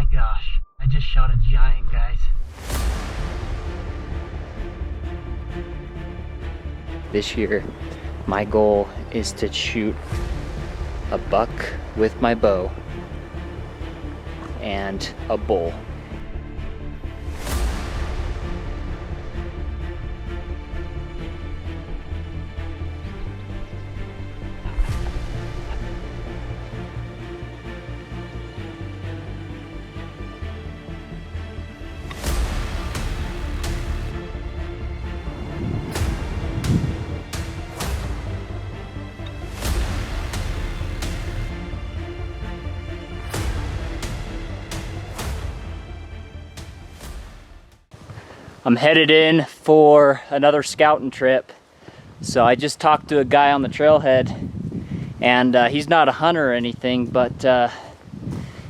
my gosh, I just shot a giant, guys. This year, my goal is to shoot a buck with my bow and a bull. I'm headed in for another scouting trip. So I just talked to a guy on the trailhead, and he's not a hunter or anything, but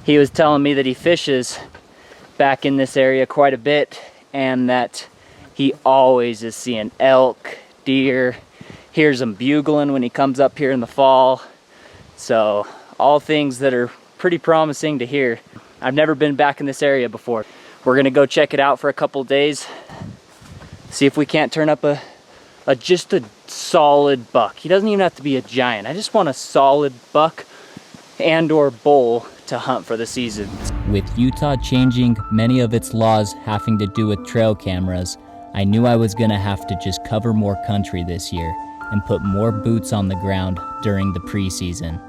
he was telling me that he fishes back in this area quite a bit, and that he always is seeing elk, deer, hears them bugling when he comes up here in the fall. So all things that are pretty promising to hear. I've never been back in this area before. We're gonna go check it out for a couple days, see if we can't turn up just a solid buck. He doesn't even have to be a giant. I just want a solid buck and or bull to hunt for the season. With Utah changing many of its laws having to do with trail cameras, I knew I was gonna have to just cover more country this year and put more boots on the ground during the preseason.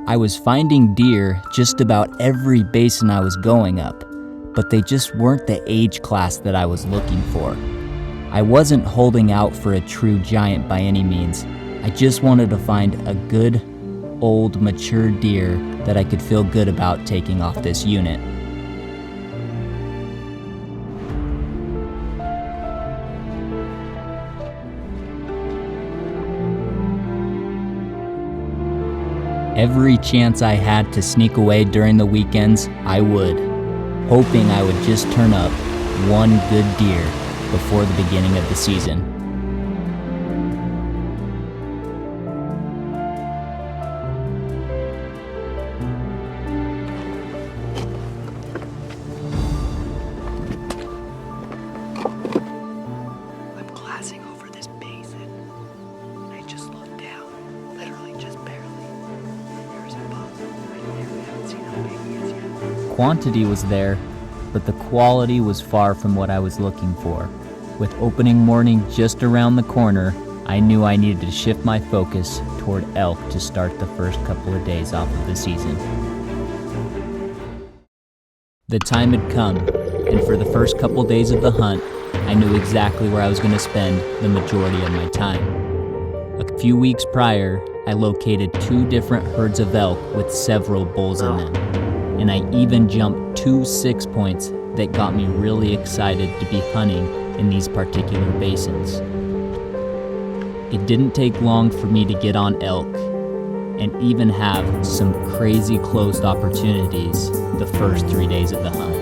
I was finding deer just about every basin I was going up, but they just weren't the age class that I was looking for. I wasn't holding out for a true giant by any means. I just wanted to find a good, old, mature deer that I could feel good about taking off this unit. Every chance I had to sneak away during the weekends, I would, hoping I would just turn up one good deer before the beginning of the season. I'm glassing over this basin, and I just looked down, literally just barely. There's a buck right there. We haven't seen how big he is yet. Quantity was there, but the quality was far from what I was looking for. With opening morning just around the corner, I knew I needed to shift my focus toward elk to start the first couple of days off of the season. The time had come, and for the first couple days of the hunt, I knew exactly where I was going to spend the majority of my time. A few weeks prior, I located 2 different herds of elk with several bulls in them, and I even jumped 2 6-points that got me really excited to be hunting in these particular basins. It didn't take long for me to get on elk and even have some crazy close opportunities the first 3 days of the hunt.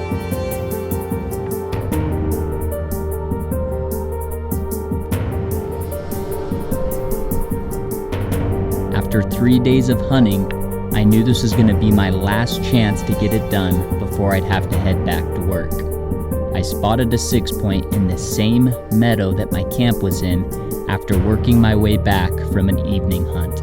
After 3 days of hunting, I knew this was going to be my last chance to get it done before I'd have to head back to work. I spotted a 6-point in the same meadow that my camp was in after working my way back from an evening hunt.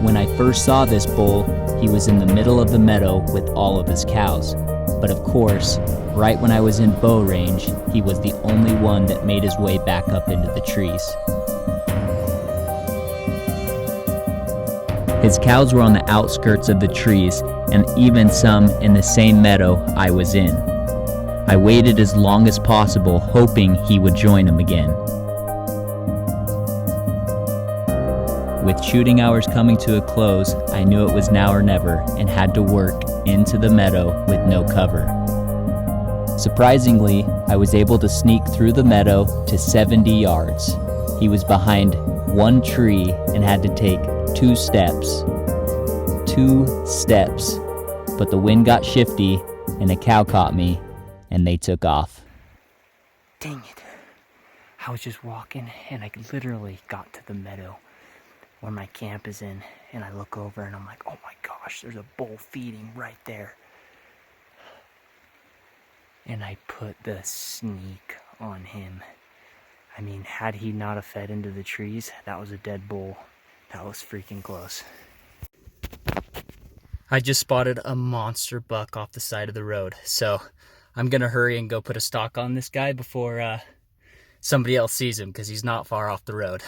When I first saw this bull, he was in the middle of the meadow with all of his cows. But of course, right when I was in bow range, he was the only one that made his way back up into the trees. His cows were on the outskirts of the trees, and even some in the same meadow I was in. I waited as long as possible, hoping he would join them again. With shooting hours coming to a close, I knew it was now or never and had to work into the meadow with no cover. Surprisingly, I was able to sneak through the meadow to 70 yards. He was behind one tree and had to take 2 steps. 2 steps. But the wind got shifty and a cow caught me and they took off. Dang it. I was just walking and I literally got to the meadow where my camp is in, and I look over and I'm like, oh my gosh, there's a bull feeding right there. And I put the sneak on him. I mean, had he not have fed into the trees, that was a dead bull. That was freaking close. I just spotted a monster buck off the side of the road, so I'm gonna hurry and go put a stalk on this guy before somebody else sees him, because he's not far off the road.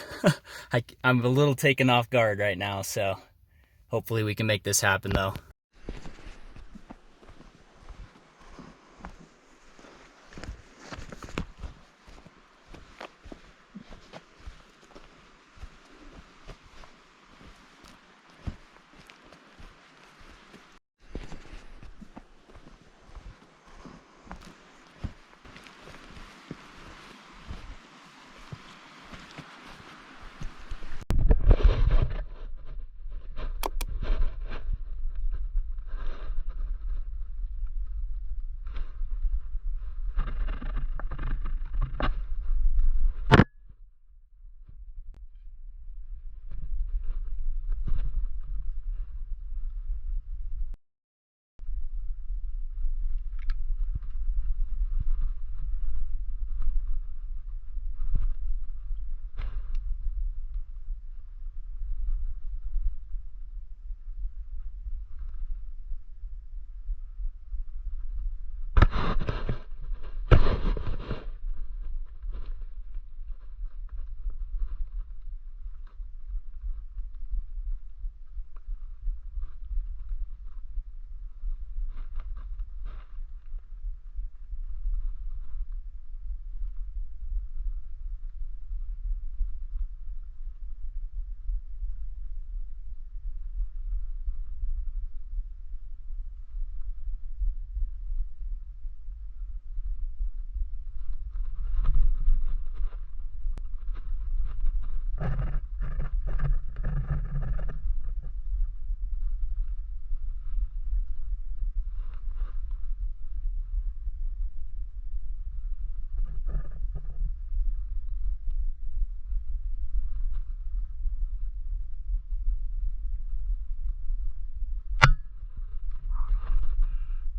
I'm a little taken off guard right now, so hopefully we can make this happen though.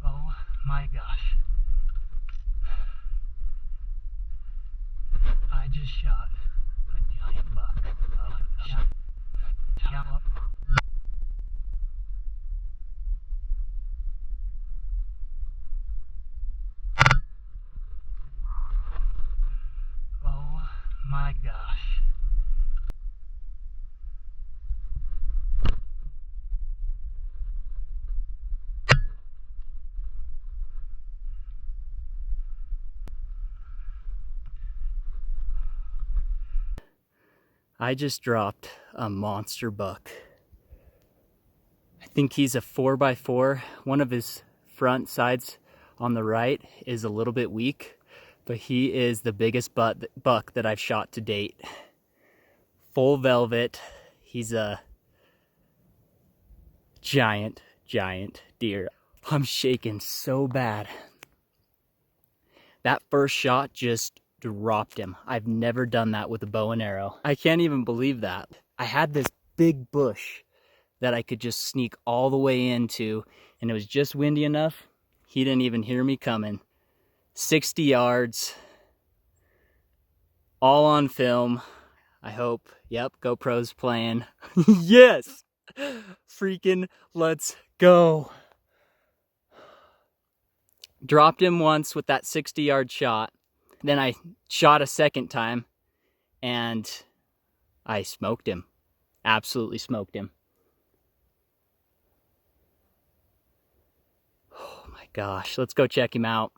Oh my gosh. I just shot a giant buck. Oh my gosh. I just dropped a monster buck. I think he's a 4x4. One of his front sides on the right is a little bit weak, but he is the biggest buck that I've shot to date. Full velvet. He's a giant deer. I'm shaking so bad. That first shot just dropped him. I've never done that with a bow and arrow. I can't even believe that. I had this big bush that I could just sneak all the way into, and it was just windy enough. He didn't even hear me coming. 60 yards, all on film. I hope. Yep, GoPro's playing. Yes! Freaking let's go. Dropped him once with that 60-yard shot. Then I shot a second time, and I smoked him. Absolutely smoked him. Oh my gosh, let's go check him out.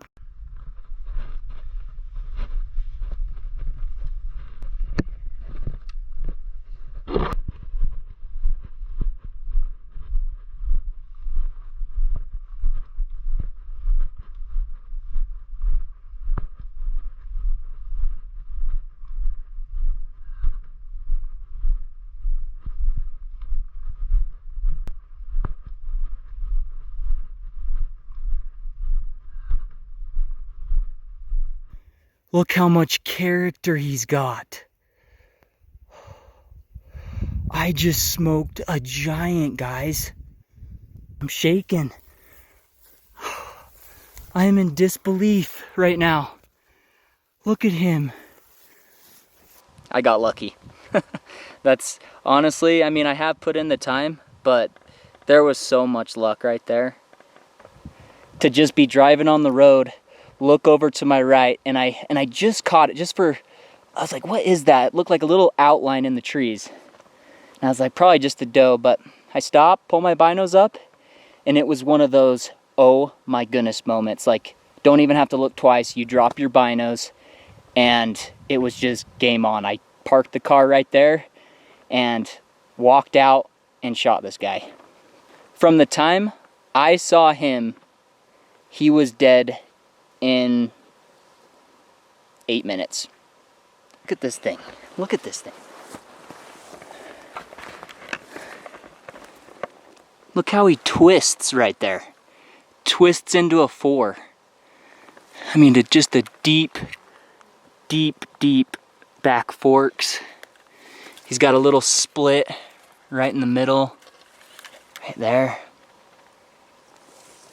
Look how much character he's got. I just smoked a giant, guys. I'm shaking. I am in disbelief right now. Look at him. I got lucky. That's honestly, I mean, I have put in the time, but there was so much luck right there. To just be driving on the road, look over to my right, and I just caught it just for, I was like, what is that? It looked like a little outline in the trees. And I was like, probably just a doe, but I stopped, pull my binos up, and it was one of those, oh my goodness moments. Like, don't even have to look twice. You drop your binos, and it was just game on. I parked the car right there and walked out and shot this guy. From the time I saw him, he was dead in 8 minutes. Look at this thing. Look at this thing. Look how he twists right there. Twists into a 4. I mean, just the deep, deep, deep back forks. He's got a little split right in the middle, right there.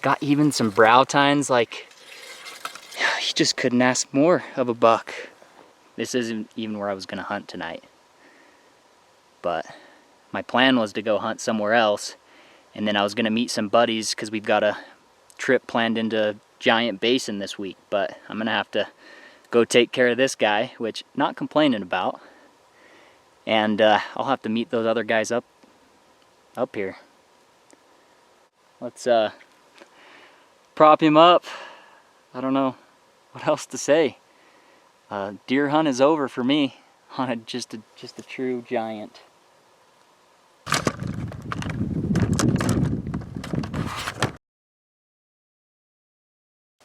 Got even some brow tines, like, you just couldn't ask more of a buck. This isn't even where I was gonna hunt tonight. But my plan was to go hunt somewhere else, and then I was gonna meet some buddies because we've got a trip planned into Giant Basin this week, but I'm gonna have to go take care of this guy, which not complaining about. And I'll have to meet those other guys up here. Let's prop him up. I don't know what else to say. Deer hunt is over for me on just a true giant.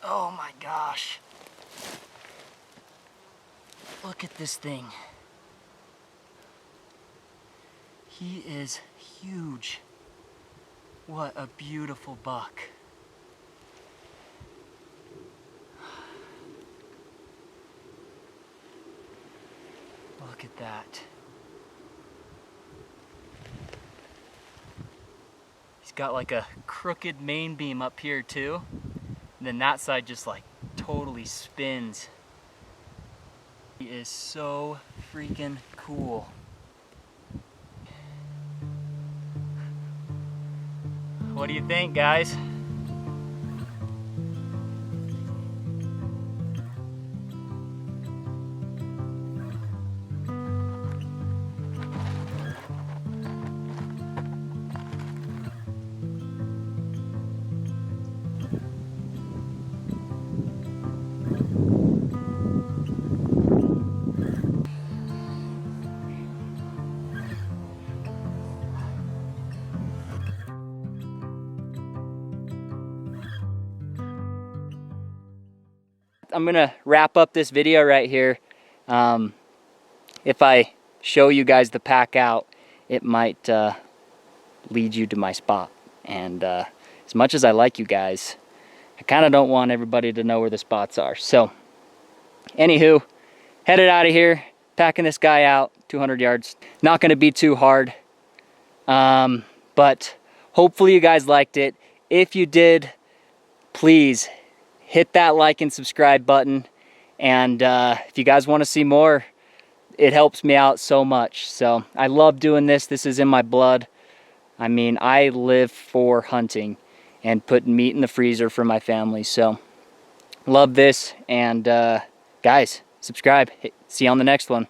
Oh my gosh. Look at this thing. He is huge. What a beautiful buck. Look at that. He's got like a crooked main beam up here too. And then that side just like totally spins. He is so freaking cool. What do you think, guys? I'm gonna wrap up this video right here. If I show you guys the pack out, it might lead you to my spot. And as much as I like you guys, I kind of don't want everybody to know where the spots are. So, anywho, headed out of here, packing this guy out, 200 yards. Not gonna be too hard, but hopefully you guys liked it. If you did, please hit that like and subscribe button, and if you guys want to see more, it helps me out so much. So I love doing this. This is in my blood. I mean, I live for hunting and putting meat in the freezer for my family. So love this, and guys, subscribe. See you on the next one.